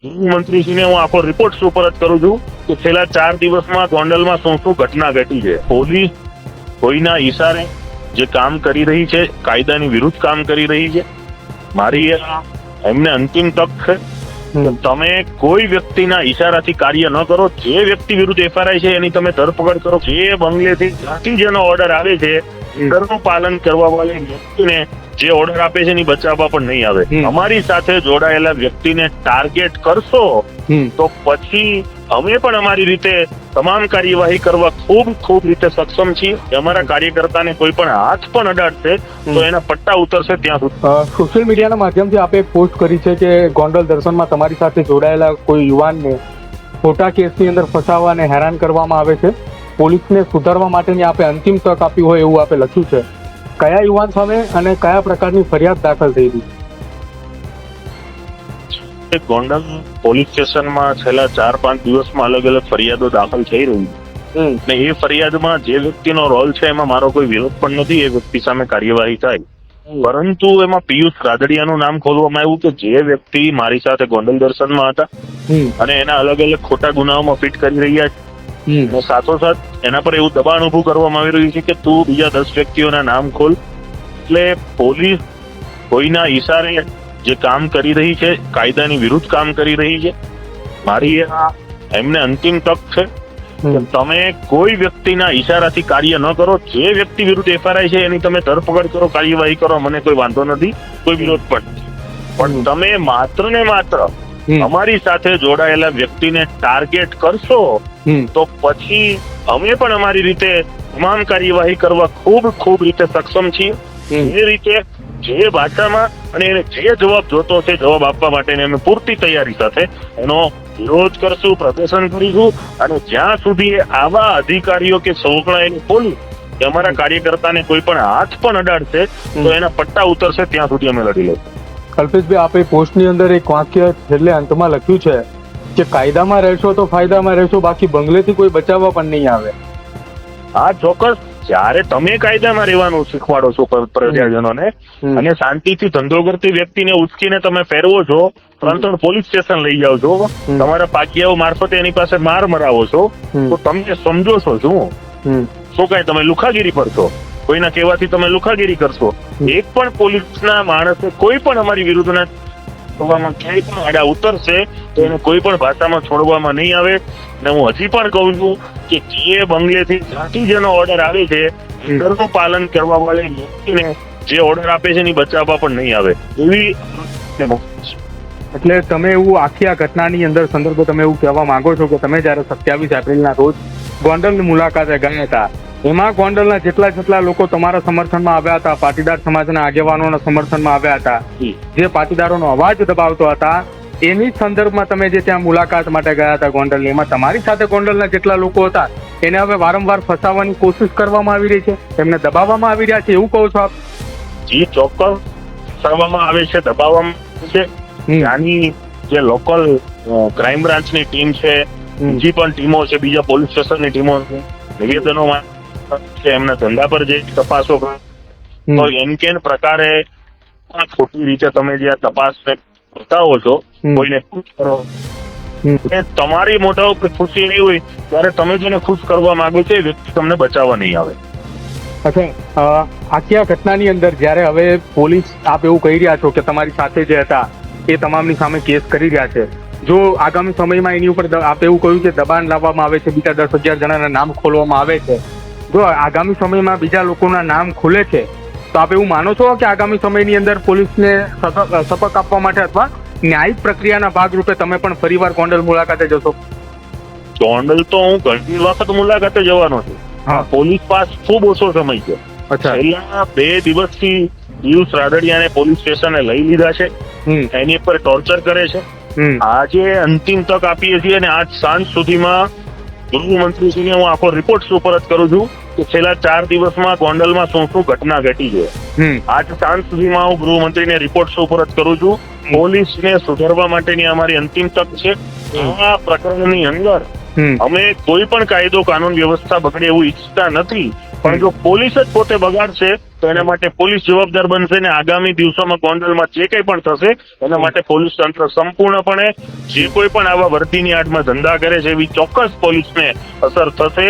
ગૃહમંત્રીશ્રીને હું આખો રિપોર્ટ સુપરત કરું છું કે છેલ્લા 4 દિવસમાં ગોંડલમાં શું શું ઘટના ઘટી છે. પોલીસ કોઈના ઈશારે જે કામ કરી રહી છે, કાયદાની વિરુદ્ધ કામ કરી રહી છે. મારી એમને અંતિમ તક છે કે તમે કોઈ વ્યક્તિના ઈશારાથી કાર્ય ન કરો. જે વ્યક્તિ વિરુદ્ધ એફઆરઆઈ છે એની તમે ધરપકડ કરો. જે બંગલેથી જ્યાંથી જેનો ઓર્ડર આવે છે ઓર્ડરનું પાલન કરવા વાળી વ્યક્તિને જે ઓર્ડર આપે છે એની બચાવવા પણ નહીં આવે. અમારી સાથે જોડાયેલા વ્યક્તિને ટાર્ગેટ કરશો તો પછી અમે પણ અમારી રીતે તમામ કાર્યવાહી કરવા ખૂબ રીતે સક્ષમ છીએ. અમારા કાર્યકર્તાને કોઈ પણ હાથ પણ અડાડશે તો એના પટ્ટા ઉતરશે ત્યાં સુધી. સોશિયલ મીડિયાના માધ્યમથી આપે એક પોસ્ટ કરી છે કે ગોંડલ દર્શનમાં તમારી સાથે જોડાયેલા કોઈ યુવાનને ખોટા કેસની અંદર ફસાવવા અને હેરાન કરવામાં આવે છે. પોલીસને સુધારવા માટેની આપે અંતિમ તક આપી હોય એવું આપે લખ્યું છે. કયા યુવાન સામે અને કયા પ્રકારની ફરિયાદ દાખલ થઈ હતી? ગોંડલ પોલીસ સ્ટેશનમાં છેલ્લા 4-5 દિવસમાં અલગ ફરિયાદો દાખલ થઈ રહી છે. ને એ ફરિયાદમાં જે વ્યક્તિનો રોલ છે એમાં મારો કોઈ વિરોધ પણ નથી. એ વ્યક્તિ સામે કાર્યવાહી થાય, પરંતુ એમાં પિયુષ રાદડિયાનું નામ ખોલવામાં આવ્યું કે જે વ્યક્તિ મારી સાથે ગોંડલ દર્શનમાં હતા અને એના અલગ ખોટા ગુનાઓમાં ફિટ કરી રહ્યા છે. સાથોસાથ એના પર એવું દબાણ ઉભું કરવામાં આવી રહ્યું છે કે તું બીજા 10 વ્યક્તિઓના નામ ખોલ. એટલે પોલીસ કોઈના ઈશારે જે કામ કરી રહી છે, કાયદાની વિરુદ્ધ કામ કરી રહી છે. મારી એમને અંતિમ તક છે કે તમે કોઈ વ્યક્તિના ઈશારાથી કાર્ય ન કરો. જે વ્યક્તિ વિરુદ્ધ એફઆરઆઈ છે એની તમે ધરપકડ કરો, કાર્યવાહી કરો. મને કોઈ વાંધો નથી, કોઈ વિરોધ પણ તમે માત્ર ને માત્ર અમારી સાથે જોડાયેલા વ્યક્તિને ટાર્ગેટ કરશો તો પછી અમે પણ અમારી રીતે તમામ કાર્યવાહી કરવા ખૂબ રીતે સક્ષમ છીએ. એ રીતે જે ભાષામાં અને એને જે જવાબ જોતો છે જવાબ આપવા માટેની અમે પૂરતી તૈયારી સાથે એનો વિરોધ કરશું, પ્રદર્શન કરીશું. અને જ્યાં સુધી આવા અધિકારીઓ કે સંકળાયેલી પોલીસ કે અમારા કાર્યકર્તાને કોઈ પણ હાથ પણ અડાડશે તો એના પટ્ટા ઉતરશે ત્યાં સુધી અમે લડી લઈશું. કલ્પેશભાઈ, આપે પોસ્ટની અંદર એક વાક્ય છેલ્લે અંતમાં લખ્યું છે કે કાયદામાં રહેશો તો ફાયદામાં રહેશો, બાકી બંગલેથી કોઈ બચાવવા પણ નહીં આવે. હા, ચોક્કસ. જયારે તમે કાયદામાં રહેવાનું શીખવાડો છો પ્રજાજનોને અને શાંતિથી ધંધો કરતી વ્યક્તિને ઉચકીને તમે ફેરવો છો, પરંતુ પોલીસ સ્ટેશન લઈ જાઓ છો, તમારા પાકિયાઓ મારફતે એની પાસે માર મરાવો છો, તો તમે સમજો છો શું કઈ તમે લુખાગીરી પર છો? કોઈના કહેવાથી તમે લુખાગીરી કરશો? એક પણ પોલીસના માણસે કોઈ પણ અમારી વિરુદ્ધના ક્યાંય પણ આડા ઉતરશે તો એને કોઈ પણ ભાષામાં છોડવામાં નહીં આવે. ને હું હજી પણ કહું છું કે જે બંગલેથી જ્યાંથી જેનો ઓર્ડર આવે છે ઓર્ડરનું પાલન કરવા વાળી વ્યક્તિને જે ઓર્ડર આપે છે એની બચાવવા પણ નહીં આવે એવી. એટલે તમે એવું આખી આ ઘટનાની અંદર સંદર્ભે તમે એવું કહેવા માંગો છો કે તમે જયારે 27 એપ્રિલના રોજ ગોંડલની મુલાકાતે ગયા હતા, એમાં ગોંડલના જેટલા લોકો તમારા સમર્થનમાં આવ્યા હતા, પાટીદાર સમાજના આગેવાનોના સમર્થનમાં આવ્યા હતા, જે પાટીદારોનો અવાજ દબાવતો હતા, એની સંદર્ભમાં તમે જે ત્યાં મુલાકાત માટે ગયા હતા ગોંડલની, એમાં તમારી સાથે ગોંડલના જેટલા લોકો હતા એને હવે વારંવાર ફસાવવાની કોશિશ કરવામાં આવી રહી છે, એમને દબાવવામાં આવી રહ્યા છે, એવું કહો છો આપ? જી, ચોક્કસ ફસાવવામાં આવે છે, દબાવવામાં છે. આની જે લોકલ ક્રાઇમ બ્રાન્ચની ટીમ છે, બીજી પણ ટીમો છે, બીજા પોલીસ સ્ટેશનની ટીમો છે, નિવેદનોમાં એમના ધંધા પર જે તપાસો તો એમ કે પ્રકારે ખોટી રીતે તમે જે તપાસને બતાવો છો, કોઈને ખુશ કરો, તમારી મોટા ઉપર ખુશી નહીં હોય ત્યારે તમે જેને ખુશ કરવા માંગો છો એ વ્યક્તિ તમને બચાવવા નહીં આવે. અચ્છા, આખી આ ઘટનાની અંદર જયારે હવે પોલીસ, આપ એવું કહી રહ્યા છો કે તમારી સાથે જે હતા એ તમામની સામે કેસ કરી રહ્યા છે, જો આગામી સમયમાં એની ઉપર આપ એવું કહ્યું કે દબાણ લાવવામાં આવે છે, બીજા 10-11 જણાના નામ ખોલવામાં આવે છે, જો આગામી સમયમાં બીજા લોકોના નામ ખુલે છે તો આપ એવું માનો છો કે આગામી સમયની અંદર પોલીસને સપક આપવા માટે અથવા ન્યાયિક પ્રક્રિયાના ભાગરૂપે તમે પણ ફરીવાર ગોંડલ મુલાકાતે જશો? ગોંડલ તો હું ઘણી વખત મુલાકાતે જવાનો છું. પોલીસ પાસે ખૂબ ઓછો સમય છે. છેલ્લા 2 દિવસથી પિયુષ રાદડિયાને પોલીસ સ્ટેશને લઈ લીધા છે, એની પર ટોર્ચર કરે છે. આજે અંતિમ તક આપીએ છીએ અને આજ સાંજ સુધીમાં ગૃહમંત્રીશ્રીને હું આખો રિપોર્ટ સુપરત કરું છું કે છેલ્લા 4 દિવસમાં ગોંડલમાં શું શું ઘટના ઘટી છે. આજ સાંજ સુધીમાં હું ગૃહમંત્રીને રિપોર્ટ સુપરત કરું છું. પોલીસને સુધારવા માટેની અમારી અંતિમ તક છે. આ પ્રકરણની અંદર અમે કોઈ પણ કાયદો કાનૂન વ્યવસ્થા બગડે એવું ઈચ્છતા નથી. પણ જો પોલીસ જ પોતે બગાડશે તો એના માટે પોલીસ જવાબદાર બનશે ને આગામી દિવસોમાં ગોંડલમાં જે કંઈ પણ થશે એના માટે પોલીસ તંત્ર સંપૂર્ણપણે જે કોઈ પણ આવા વર્દીની આડમાં ધંધા કરે છે એવી ચોક્કસ પોલીસને અસર થશે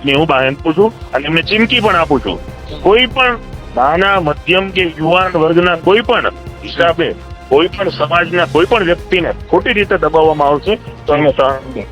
ની હું બાંધું છું અને એમને ચીમકી પણ આપું છું. કોઈ પણ નાના મધ્યમ કે યુવાન વર્ગના કોઈ પણ હિસાબે કોઈ પણ સમાજના કોઈ પણ વ્યક્તિને ખોટી રીતે દબાવવામાં આવશે તો અમે સહન